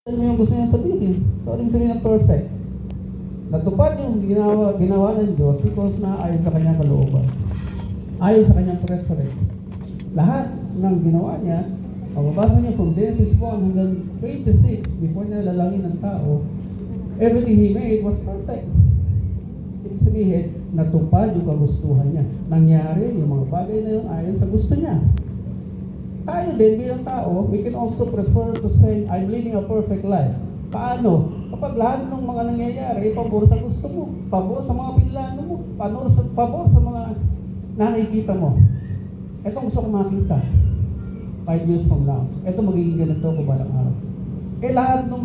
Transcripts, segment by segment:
Ano yung gusto niya sabihin? So, anong sabihin ng perfect? Natupad yung ginawa ng Diyos because naayon sa kanyang kalooban. Ayon sa kanyang preference. Lahat ng ginawa niya, mababasa niya from Genesis 1 hanggang 26, before niya lalangin ng tao, everything He made was perfect. Ibig sabihin, natupad yung kagustuhan niya. Nangyari yung mga bagay na yun ayon sa gusto niya. Tayo din bilang tao, we can also prefer to say, I'm living a perfect life. Paano? Kapag lahat ng mga nangyayari, pabor sa gusto mo, pabor sa mga pinlano mo, pabor sa mga nakikita mo. Ito gusto ko makita. 5 years from now. Ito magiging ganito ko balang araw. Lahat ng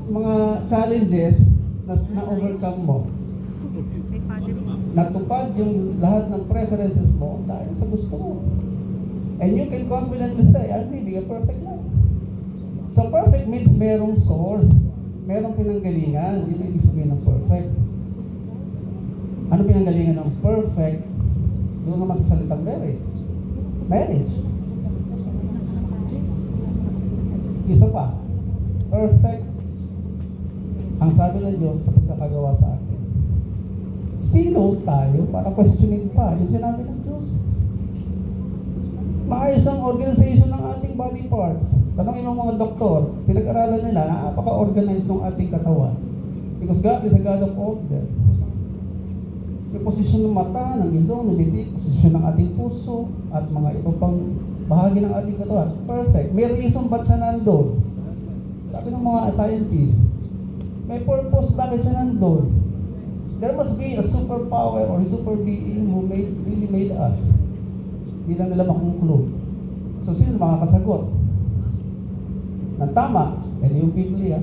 mga challenges na overcome mo, natupad yung lahat ng preferences mo dahil sa gusto mo. And you can confidently say, I'm living a perfect life. So perfect means merong source, merong pinanggalingan. Yun ang ibig sabihin ng perfect. Ano pinanggalingan ng perfect? Doon naman sa salitang marriage. Marriage. Isa pa, perfect ang sabi ng Diyos sa pagkakagawa sa atin. Sino tayo para questionin pa yung sinabi ng Diyos? Maayos ang organization ng ating body parts. Tanongin mo mga doktor, pinag-aralan nila, napaka-organized ng ating katawan. Because God is a God of order. May posisyon ng mata, ng ilong, ng bibig, posisyon ng ating puso, at mga iba pang bahagi ng ating katawan. Perfect. May reason ba't siya nandun? Sabi ng mga scientists, may purpose bakit siya nandun. There must be a superpower or a super being who really made us. Hindi lang nila makonklud. So, sino makakasagot? Nang tama, yung Biblia.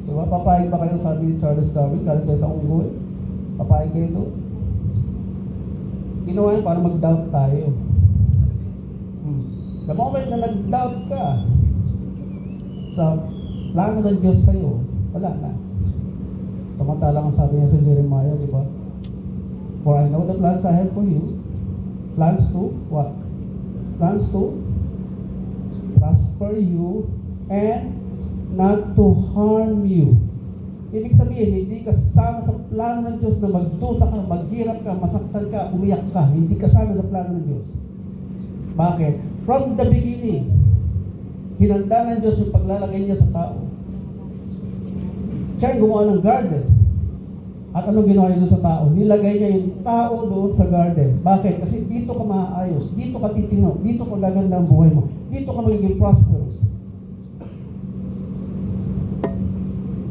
Diba, papayag ba kayo, sabi ni Charles Darwin, galing kayo sa unggoy? Papayag kayo doon? Ginawa yun para mag-doubt tayo. The moment na nag-doubt ka sa plano ng Diyos sa'yo, wala na. Samantalang ang sabi niya sa Jeremiah, di ba? For I know the plans I have for you. Plans to what? Plans to prosper you and not to harm you. Ibig sabihin, hindi kasama sa plano ng Diyos na magdusa ka, maghirap ka, masaktan ka, umiyak ka. Hindi kasama sa plano ng Diyos. Bakit? From the beginning, hinanda ng Diyos yung paglalagay niya sa tao. Siya yung gumawa ng garden. At anong ginawa niya sa tao? Nilagay niya yung tao doon sa garden. Bakit? Kasi dito ka maayos, dito ka titino, dito ka gaganda ang buhay mo, dito ka magiging prosperous.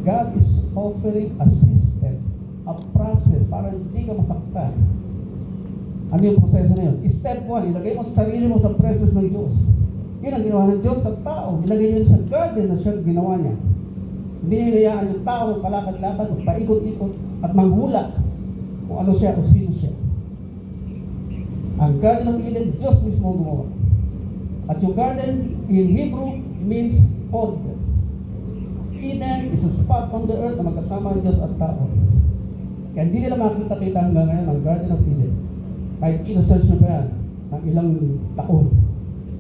God is offering a system, a process, para hindi ka masaktan. Ano yung proseso na yun? Step 1, ilagay mo sa sarili mo sa presence ng Diyos. Yun ang ginawa ng Diyos sa tao. Ilagay niya sa garden na siya ginawa niya. Hindi niya inayaan yung tao palakad-lakad, paikot-ikot, at manghula kung ano siya o sino siya. Ang Garden of Eden, Diyos mismo gumawa. At yung garden in Hebrew means order. Eden is a spot on the earth na magkasama ang Diyos at tao. Kaya hindi nila makita-kita hanggang ngayon ang Garden of Eden. Kahit ina-search na ba yan ng ilang taon.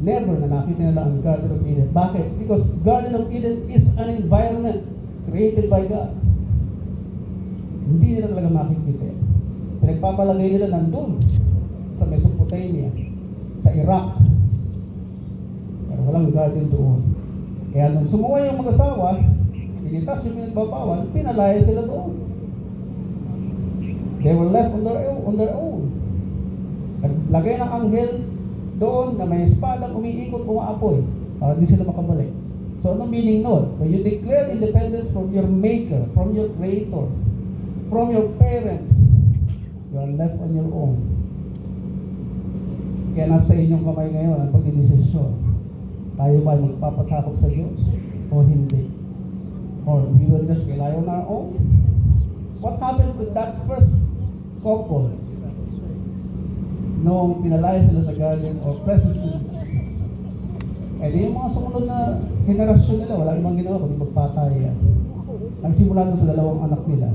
Never na nakita nila ang Garden of Eden. Bakit? Because Garden of Eden is an environment created by God. Hindi nila talaga makikita. Pinagpapalagay nila nandun sa Mesopotamia, sa Iraq. Pero walang garden doon. Kaya nung sumuwa yung mag-asawa, pinitas yung pinagbabawal, pinalaya sila doon. They were left on their own. Naglagay ng anghel doon na may espadang umiikot, umaapoy para hindi sila makabalik. So ano meaning nun? When you declare independence from your maker, from your creator, from your parents, you are left on your own. Kaya nasa inyong kamay ngayon ang pagdidesisyon. Tayo ba magpapasakop sa Diyos o hindi? Or we will just rely on our own? What happened to that first couple nung pinalaya sila sa garden or presence of Diyos? Yung mga sumunod na henerasyon nila, wala ibang ginawa kundi magpatay yan. Nagsimula doon sa dalawang anak nila.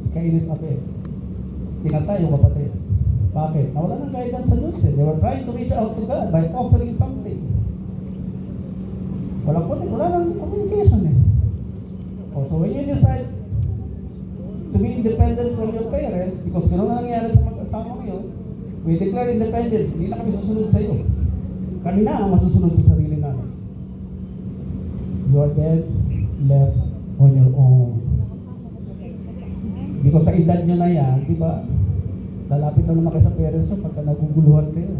Si Cain at Abel. Pinatay yung kapatid. Bakit? Nawala ng guidance sa Diyos. They were trying to reach out to God by offering something. Wala nang communication independent from your parents, because gano'n na nangyari sa mag-asawa ngayon, we declare independence, hindi na kami susunod sa iyo. Kami na ang masusunod sa sarili namin. You are then left on your own. Because sa edad nyo na yan, di ba, lalapit na naman kayo sa parents nyo pagka naguguluhan kayo.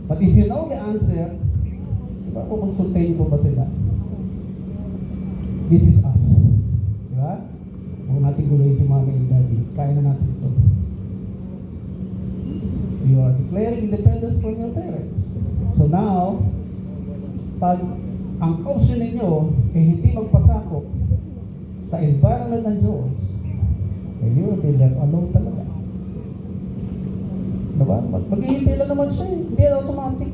But if you know the answer, di ba, kukonsultahin ko ba sila? This is us. Di ba? Huwag natin guluhin si mommy and daddy. Kaya na natin ito. You are declaring independence from your parents. So now, pag ang option ninyo ay hindi magpasakop sa environment ng Diyos, eh you will be left alone talaga. Diba? Maghihintay lang naman siya eh. Hindi yan automatic.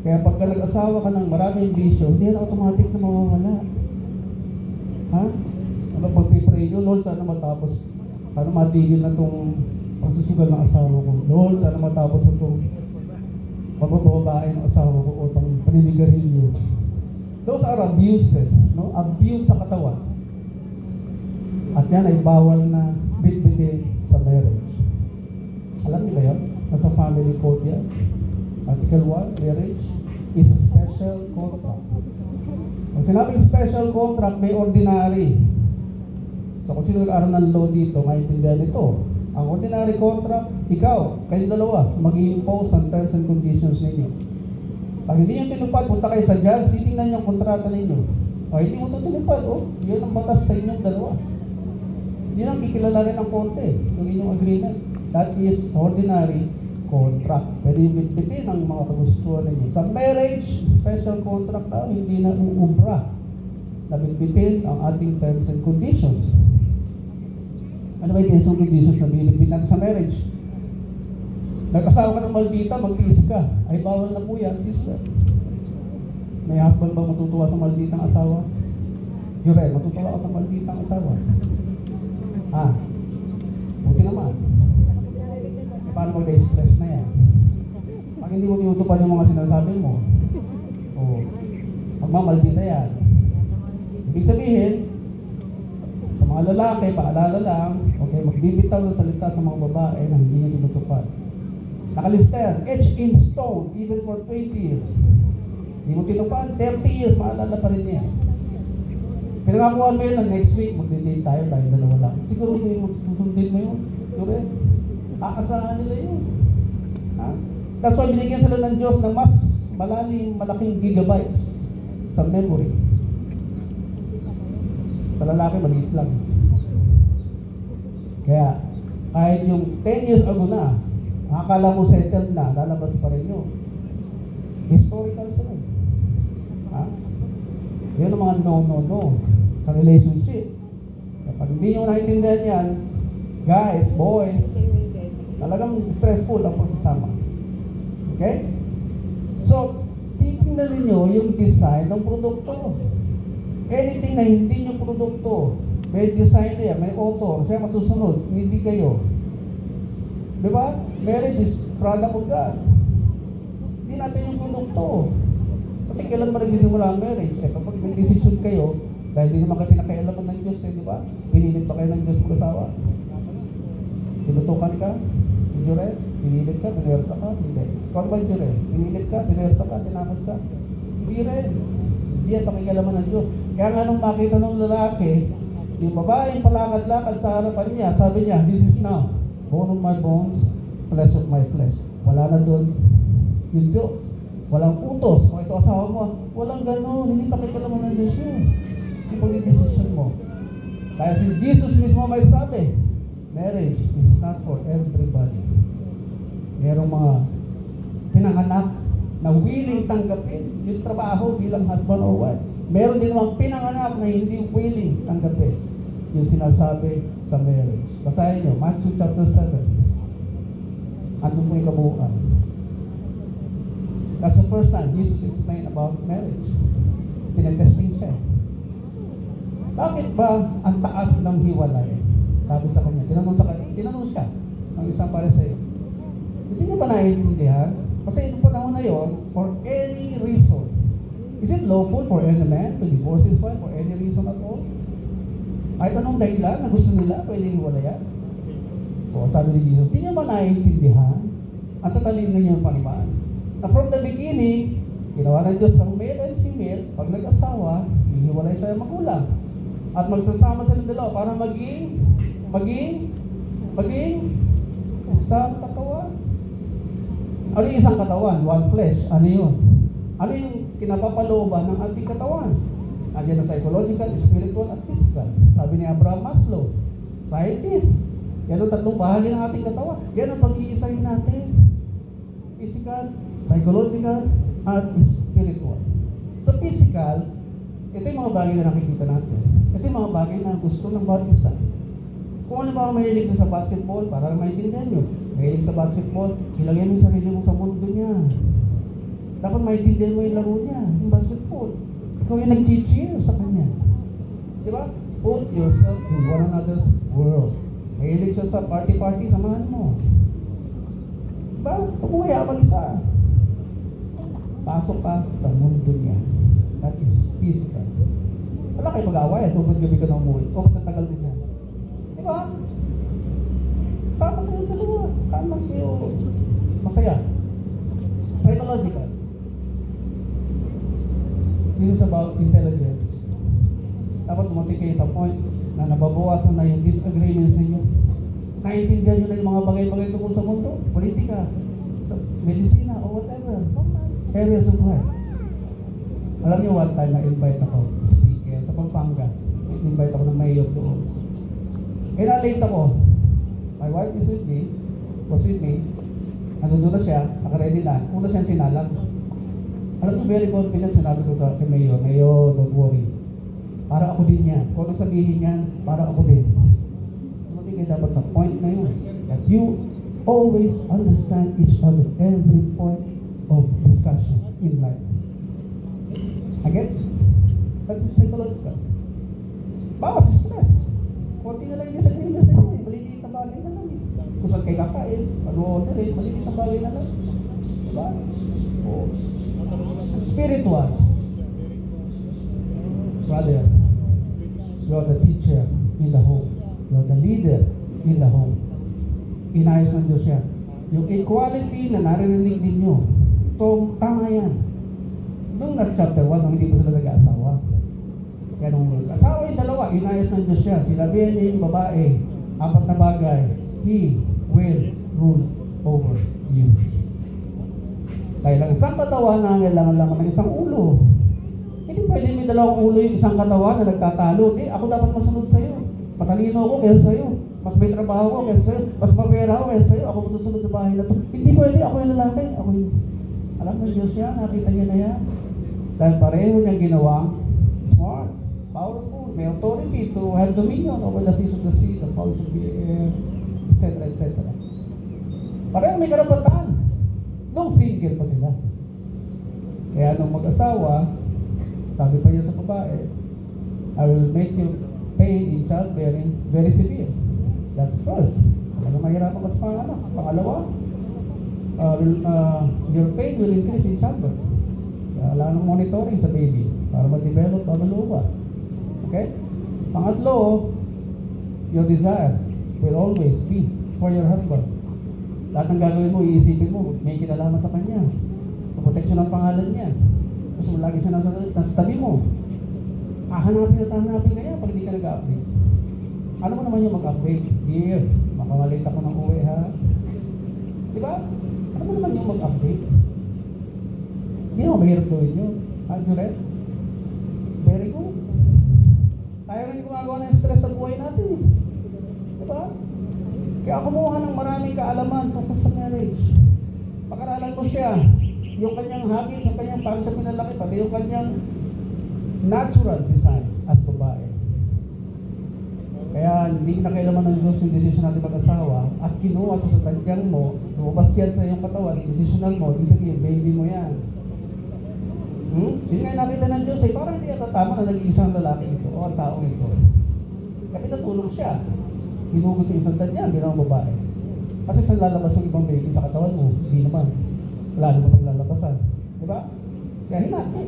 Kaya pagka nag-asawa ka ng maraming bisyo, hindi yan automatic na mawawala. Ha? Ano pag-pray nyo, Lord, sana matapos, sana matigil na itong pagsusugal ng asawa ko. Lord, sana matapos itong pagbababae ng asawa ko o itong paninigarilyo. Those are abuses, no? Abuse sa katawan. At yan ay bawal na bitbitin sa marriage. Alam niyo ba yun? Nasa family code yan. Article 1, marriage is a special contract. Pag sinabing special contract, may ordinary. So kung sino nag-aaral ng law dito, maintindihan ito. Ang ordinary contract, ikaw, kayong dalawa, mag-i-impose ang terms and conditions ninyo. Pag hindi nyo tinupad, punta kayo sa judge, titingnan yung kontrata ninyo. O hindi mo ito tinupad, yun ang batas sa inyong dalawa. Yun ang kikilala rin ng korte, yung inyong agreement. That is ordinary contract. Pwede yung bitbitin ang mga kagustuhan ninyo. Sa marriage, special contract na, hindi na uubra na bitbitin ang ating terms and conditions. Ano ba yung terms and conditions na binibit natin sa marriage? Nag-asawa ka ng maldita, magtiis ka. Ay bawal na po yan, sister. May husband ba matutuwa sa malditang asawa? Jurel, matutuwa ka sa malditang asawa? Buti naman. Paano mo na-stress na yan? Pag hindi mo tinutupad yung mga sinasabi mo, magmamaldita yan. Ibig sabihin, sa mga lalaki, paalala lang, okay, magbibitaw ng salita sa mga babae na hindi nyo tinutupad. Nakalista yan, etched in stone, even for 20 years. Hindi mo tinupad, 30 years, maalala pa rin yan. Pinangakuhan mo yun na next week, mag-date tayo dalawa lang. Siguro mo yung susundin mo yun. Correct? Aasahan nila yun. That's why binigyan sila ng Diyos ng mas malaking gigabytes sa memory. Sa lalaki, maliit lang. Kaya, kahit yung 10 years ago na, akala mo settled na, lalabas pa rin yun. Historical sila. Yun ang mga no sa relationship. Kapag hindi nyo naintindihan yan, guys, boys, talagang stressful ang pagsasama. Okay? So, titingnan ninyo yung design ng produkto. Anything na hindi yung produkto, may designer, may author, siya masusunod, hindi kayo. Diba? Marriage is product of God. Hindi natin yung produkto. Kasi kailan ba nagsisimula ang marriage? Kapag nag-decision kayo, dahil di naman kayo pinakailaman ng Diyos, di ba? Pinilit pa kayo ng Diyos mag-asawa. Tinutukan ka, Jurel, pinilit ka, pinersa ka, hindi. Kung ba Jurel, pinilit ka, pinersa ka, tinamad ka, hindi rin. Hindi yan pakikalaman ng Diyos. Kaya nga nung makita ng lalaki, yung babaeng palakad-lakad sa harapan niya, sabi niya, this is now, bone of my bones, flesh of my flesh. Wala na doon yung Diyos. Walang utos. Kung ito asawa mo, walang gano'n. Hindi pakikalaman ng Diyos yun. Hindi pag-decision mo. Kaya si Jesus mismo may sabi, marriage is not for everybody. Merong mga pinanganak na willing tanggapin yung trabaho bilang husband or wife. Meron din mga pinanganak na hindi willing tanggapin yung sinasabi sa marriage. Basahin nyo, Matthew chapter 7. Ano po yung kabuuan? That's the first time Jesus explained about marriage. Tinetesting siya. Bakit ba ang taas ng hiwalay? Sabi sa kanya, tinanong siya ng isang Pariseo. Hindi niya ba naiintindihan? Kasi ito panahon na yon, for any reason. Is it lawful for any man to divorce his wife for any reason at all? Kahit anong dahilan na gusto nila, pwede hiwalayan. O, sabi ni Jesus, di nyo ba naiintindihan? Ang tatalino niyo pa naman. Na from the beginning, ginawa ng Diyos ang male and female, pag nag-asawa, hihiwalay sa magulang. At magsasama sa dalawa para maging isang katawan. Ano yung isang katawan? One flesh. Ano yun? Ano yung kinapapalooban ng ating katawan? Nandiyan na psychological, spiritual, at physical. Sabi ni Abraham Maslow, scientist. Yan ang tatlong bahagi ng ating katawan. Yan ang pag-iisahin natin. Physical, psychological, at spiritual. Sa physical, ito yung mga bagay na nakikita natin. Ito yung mga bagay na gusto ng bawat isa. Kung ano ba mahilig sa basketball, para maintindihan nyo. Mahilig sa basketball, ilagay mo yung sarili mo sa mundo niya. Dapat maintindihan mo yung laro niya, yung basketball. Ikaw yung nag-cheer sa kanya. Diba? Put yourself in one another's world. Mahilig siya sa party-party, samahan mo. Diba? Huwag mo kaya mag-isa. Pasok ka sa mundo niya. That is physical. Wala kayo mag-away, tupad gabi ka na umuwi. O matatagal mo dyan. Diba? Sama kayo sa dalawa. Sama kayo masaya. Psychological. This is about intelligence. Dapat dumating kayo sa point na nababawasan na yung disagreements ninyo. Naiintindihan nyo na yung mga bagay-bagay tungkol sa mundo, politika, sa medisina, o whatever. Areas of life. Alam niyo one time na-invite ako, speaker, sa Pampanga. In-invite ako ng mayor doon. Kaya late ako. My wife is with me, was with me. Nandun na siya, nakaready na. Una siyang sinalang. Alam niyo, very confident, sinabi ko sa Mayor, Mayor, don't worry. Para ako din yan. Kung ano sabihin yan, para ako din. Hindi kayo dapat sa point na yun. That you always understand each other every point of discussion in life. Again, that is psychological. Bawas stress. Kunti na lang yung disagreements na yun. Maliliit na bagay na lang. Kung saan kayo kakain, ano-order eh, maliliit na bagay na lang. Diba? O, spiritual. Brother, you're the teacher in the home. You're the leader in the home. Inayos ng Diyos yan. Yung equality na narinig din nyo, tama yan. Noong chapter 1, nung hindi pa sila nag-aasawa. Kaya nung asawa yung dalawa, inayos ng Diyos yan. Sinabihan niya yung babae, 4 na bagay, He will rule over you. Dahil ang isang katawan na kailangan lamang ng isang ulo. Hindi pwede may dalawang ulo yung isang katawan na nagtatalo. Hindi, ako dapat masunod sa'yo. Matalino ako kaysa sa'yo. Mas may trabaho ako kaysa sa'yo. Mas mapera ako kaysa sa'yo. Ako masusunod sa bahay na to. Hindi pwede, ako yung lalaki. Ako yung... Alam ng Diyos yan, nakita niya na yan. Dahil pareho niyang ginawang smart, powerful, may authority to have dominion over the fish of the sea, the fowls of the air, etc. etc. Pareho may karapatan. Nung single pa sila. Kaya nung mag-asawa, sabi pa niya sa babae, I will make you pain in childbearing very severe. That's first. Ano mahirapan ka sa panganak. Pangalawa, your pain will increase in childbirth. Kaya wala nang monitoring sa baby para ma-develop o malubas. Okay? Pangatlo, your desire will always be for your husband. Lahat ng gagawin mo, iisipin mo, may kinalaman sa kanya. Proteksyon ng pangalan niya. Gusto mo lagi siya nasa tabi mo. Hanapin at hanapin kaya pag hindi ka nag-update. Ano mo naman yung mag-update? Dear, makamalate ako ng uwi ha. Diba? Ano mo naman yung mag-update? Hindi naman mahirap gawin yun. Accurate? Very good. Tayo rin gumagawa ng stress sa buhay natin eh. Diba? Kaya kumuha ng maraming kaalaman tungkol sa marriage. Pag-aralan ko siya, yung kanyang habits, yung kanyang paano siya pinalaki, pati yung kanyang natural design as babae. Kaya hindi na kailangan ng Diyos yung decision natin mag-asawa at kinuha sa tadyang mo, lumabas yan sa iyong katawan, yung decisional mo, ibig sabihin, baby mo yan. Yun nga nakita ng Diyos eh, parang hindi ata tama na nag-iisang lalaki ito o ang taong ito. Kaya pinatulong siya. Hinugot yung isang tadyan, hindi naman babae. Kasi saan lalabas yung ibang baby sa katawan mo? Hindi naman. Wala naman paglalabasan. Diba? Kaya hinati.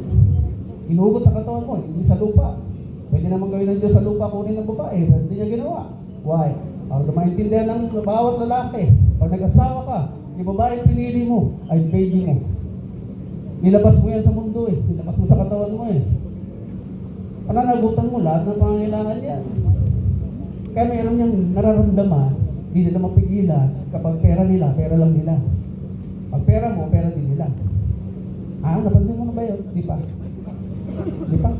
Hinugot sa katawan mo, hindi sa lupa. Pwede naman gawin ng Diyos sa lupa kunin ng babae, pero hindi niya ginawa. Why? Para maintindihan ng bawat lalaki, pag nag-asawa ka, yung babae pinili mo, ay baby mo. Nilabas mo yan sa mundo eh. Nilabas mo sa katawan mo eh. Pananagutan mo lahat ng pangangailangan yan. Kaya mayroon niyang nararamdaman, hindi nila mapigilan kapag pera nila, pera lang nila. Pag pera mo, pera din nila. Napansin mo na ba yun? Di pa? Di pa?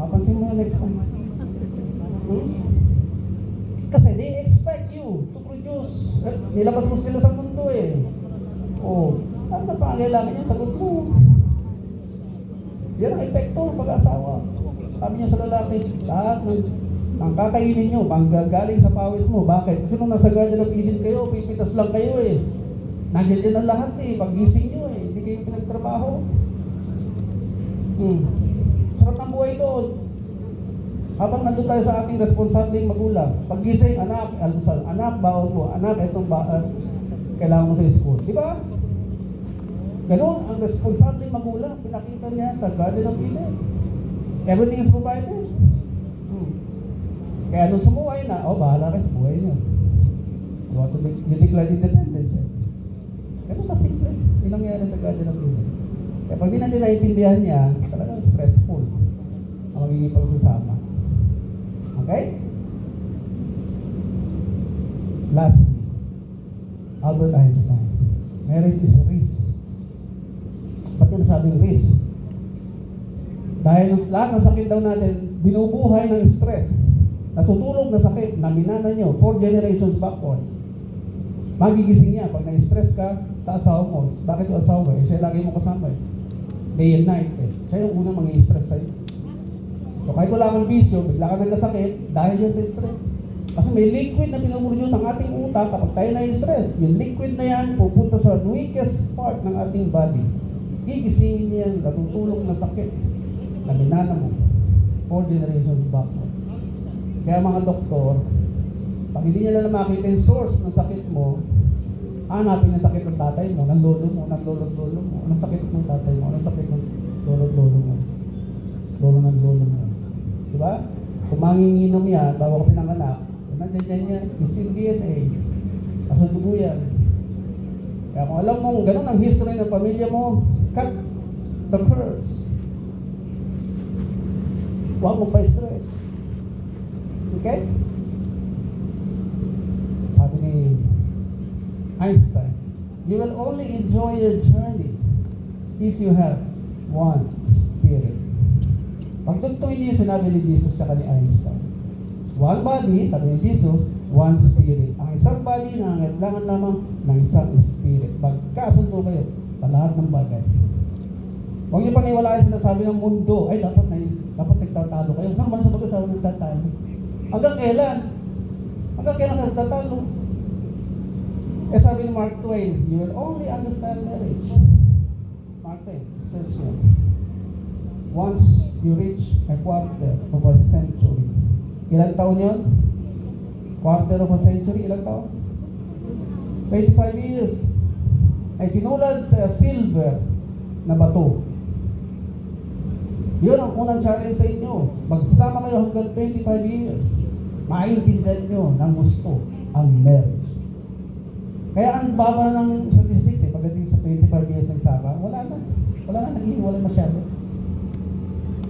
Pansin mo yun next time. Kasi they expect you to produce. Nilabas mo sila sa mundo eh. Ano na pangangailangan niya? Sagot mo. Yan ang epekto ng pag-asawa. Sabi niya sa lalaki, lahat ng kakainin nyo, manggagaling sa pawis mo. Bakit? Kasi nung nasa Garden of Eden kayo, pipitas lang kayo eh. Nandiyan dyan ang lahat eh. Pag-gising nyo eh. Hindi kayo pinagtrabaho. Sarap ng buhay doon. Habang nandun tayo sa ating responsabling magulang, pag-gising, anak, almusal, anak, baon mo, anak, itong kailangan mo sa school. Di ba? Ganun, ang responsabling magulang, pinakita niya sa Garden of Eden. Everything is provided. Kaya nung sumuway na, bahala kayo sa buhay niyo. You declare independence eh. Ganun ka simple. Yun ang nangyari sa Garden of Eden. Kaya pag di natin naiintindihan niya, talagang stressful ang magiging pagsasama. Okay? Lastly, Albert Einstein. Marriage is a risk. Ba't yung sabing risk? Dahil lahat ng sakit daw natin, binubuhay ng stress. Natutulog na sakit, naminana nyo, 4 generations backwards. Magigising niya pag na-stress ka sa asawa mo. Bakit yung asawa? Siya lagi mo kasama eh. Day and night eh. Siya yung unang mag-i-stress sa'yo. So kahit wala kang bisyo, bigla ka nagkasakit dahil yun sa stress. Kasi may liquid na pinuproduce ang ating utak kapag tayo na-stress. Yung liquid na yan pupunta sa weakest part ng ating body. Gigisingin niya yan, natutulog na sakit. Naminana mo. 4 generations backwards. Kaya mga doktor, pag hindi niya na makita yung source ng sakit mo, hanapin ang sakit ng tatay mo, ng lolo mo, ng lolo mo. Anong sakit ng tatay mo? Anong sakit ng lolo mo? Lolo ng lolo mo. Diba? Kung manginginom yan, bago ka pinanganak, nandiyan yan, it's in DNA. Kaso dugo yan. Kaya kung alam mong ganun ang history ng pamilya mo, cut the curse. Huwag mo pa stress. Okay? Sabi ni Einstein, you will only enjoy your journey if you have one spirit. Pagtugtungin niyo yung sinabi ni Jesus sa ni Einstein. One body, sabi ni Jesus, one spirit. Ang isang body na kailangan lamang ng isang spirit. Magkasundo kayo sa lahat ng bagay. Huwag niyo paniwalaan sinasabi ng mundo, ay dapat nagtatalo kayo. Naman sa pag-asawa nagtatalo. Hanggang kailan? Hanggang kailan kayo nagtatalo? Sabi ni Mark Twain, you will only understand marriage. Mark Twain, search mo. Once you reach a quarter of a century. Ilang taon yun? Quarter of a century, ilang taon? 25 years. Ay tinulad sa silver na bato. Yun ang unang challenge sa inyo. Magsama kayo hanggang 25 years. Maintindihan nyo ng gusto ang marriage. Kaya ang baba ng statistics pagdating sa 25 years nagsama, wala na naghihiwalay masyado.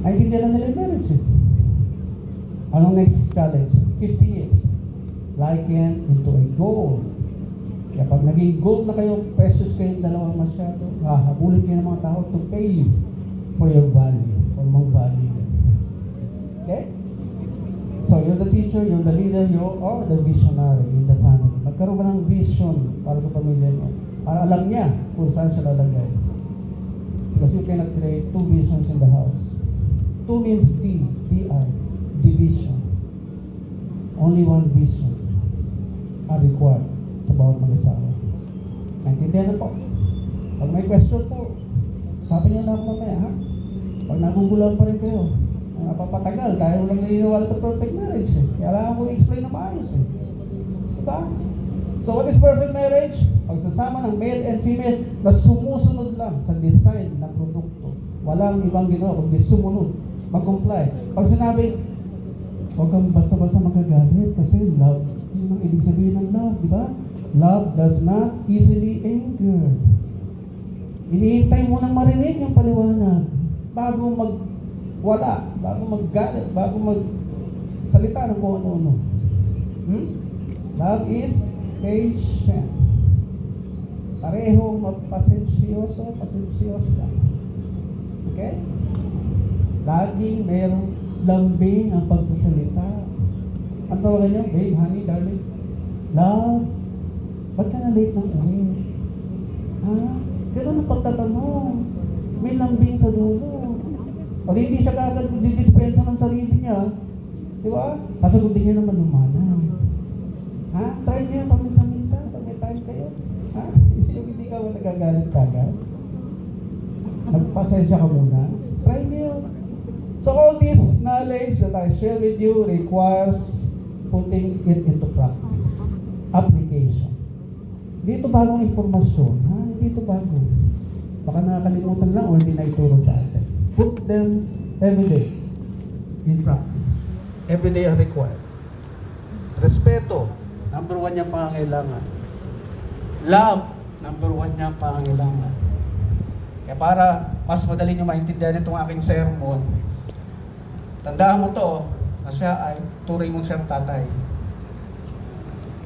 Naintindihan na nila yung marriage eh. Anong next challenge? 50 years. Liken into a gold. Kaya pag naging gold na kayo, precious kayong dalawang masyado, hahabulin kayo ng mga tao to pay you for your value, or more value. Okay? So, you're the teacher, you're the leader, you are the visionary in the family. Magkaroon ba ng vision para sa pamilya niyo? Para alam niya kung saan siya lalagay. Because you cannot create two visions in the house. Two means D-I, division. Only one vision are required sa bawat mag-asawa. Naintindihan na po. Pag may question po, sabi niyo na ako mamaya, ha? Pag nagugulang pa rin kayo, napapatagal, kaya walang naniniwala sa perfect marriage eh. Kaya alam ko i-explain na maayos eh. Diba? So what is perfect marriage? Pagsasama ng male and female na sumusunod lang sa design ng produkto. Walang ibang ginawa kundi sumunod, mag-comply. Pag sinabi, huwag kang basta-basta magagalit kasi love, yun ang ibig sabihin ng love, di ba? Love does not easily anger. Iniintay mo nang marinig yung paliwanag bago magwala, bago maggalit, bago magsalita ng kung ano-ano. Love is patient. Pareho magpasensyoso, pasensyosa. Okay? Laging merong lambing ang pagsasalita. Ang tawagan niyo, babe, honey, darling. Love, ba't ka na late ng uwi? Ha? Ganun ang pagtatanong. May lambing sa dulo. Pag hindi siya kagad didepensa ng sarili niya, di ba? Kasagutin niya naman lumanan. Ha? Try niyo yan paminsan-minsan pag may time kayo. Ha? Yung hindi ka ba nagagalit kagad? Nagpasensya ka muna. Try niyo. So all this knowledge that I share with you requires putting it into practice. Application. Hindi ito bagong informasyon. Ha? Hindi ito bago. Baka nakakalimutan lang o hindi na ituro sa atin. Put them every day in practice. Every day are required. Respeto, number 1 niyang pangangailangan. Love, number 1 niyang pangangailangan. Kaya para mas madali niyo maintindihan itong aking sermon, tandaan mo to, na siya ay turing mong siyang tatay.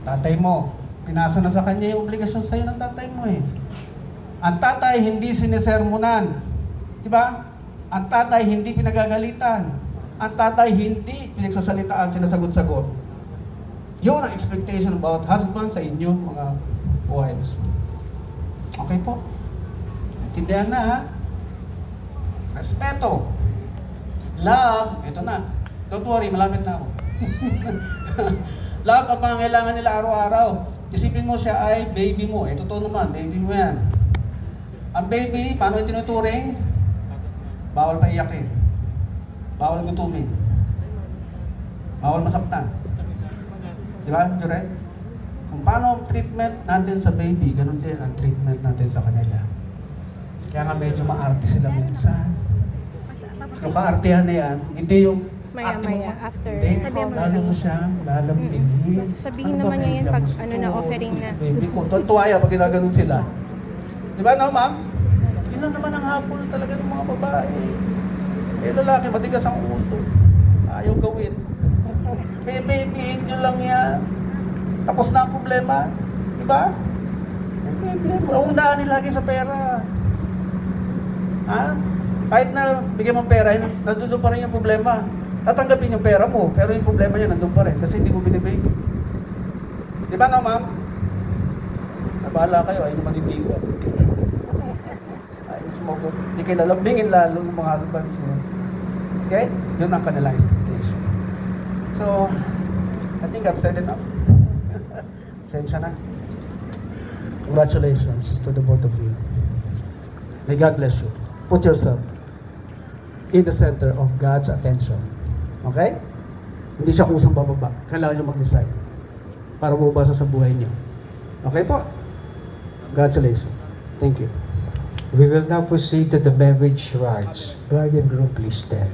Tatay mo, pinasa na sa kanya yung obligasyon sa'yo ng tatay mo eh. Ang tatay hindi sinisermonan. Di ba? Ang tatay hindi pinagagalitan. Ang tatay hindi pinagsasalitaan, sinasagot-sagot. Yun ang expectation about husband sa inyo, mga wives. Okay po? Intindihan na ha? Respeto. Love, ito na. Don't worry, malapit na ako. Love ang pangangailangan nila araw-araw. Isipin mo siya ay baby mo. Eh, totoo naman, baby mo yan. Ang baby, paano yung tinuturing? Bawal paiyakin. Bawal gutumin. Bawal masaktan. Di ba, Jure? Kung paano ang treatment natin sa baby, ganun din ang treatment natin sa kanila. Kaya nga medyo maarte sila minsan. Yung kaartehan na yan, hindi yung Maya-maya, after. Hindi, Sabihan mo lalo mo siya, lalambingin. Sabihin naman niya yan pag ano na, offering na. Baby ko, tuwa yan pag ginaganon sila. Di ba no, ma'am? Yun lang naman ang habol talaga ng mga babae. Eh, lalaki, matigas ang ulo. Ayaw gawin. Babyhin nyo lang yan. Tapos na ang problema. Di ba? Babyhin mo. Unahan nila lagi sa pera. Ha? Kahit na bigyan mo pera, nandun pa rin yung problema. Tatanggapin yung pera mo, pero yung problema niya nandun pa rin kasi hindi mo binibaby. Di ba no, ma'am? Nabahala kayo, ayun naman yung tiwa. Ayun smoke. Hindi kayo lalambingin lalo yung mga husbands nyo. Okay? Yun ang kanilang expectation. So, I think I've said enough. Sensya na. Congratulations to the both of you. May God bless you. Put yourself in the center of God's attention. Okay? Hindi siya kusang bababa. Kailangan nyo mag-decide para bumabasa sa buhay niyo. Okay po? Congratulations. Thank you. We will now proceed to the marriage rites. Bride and groom, please stand.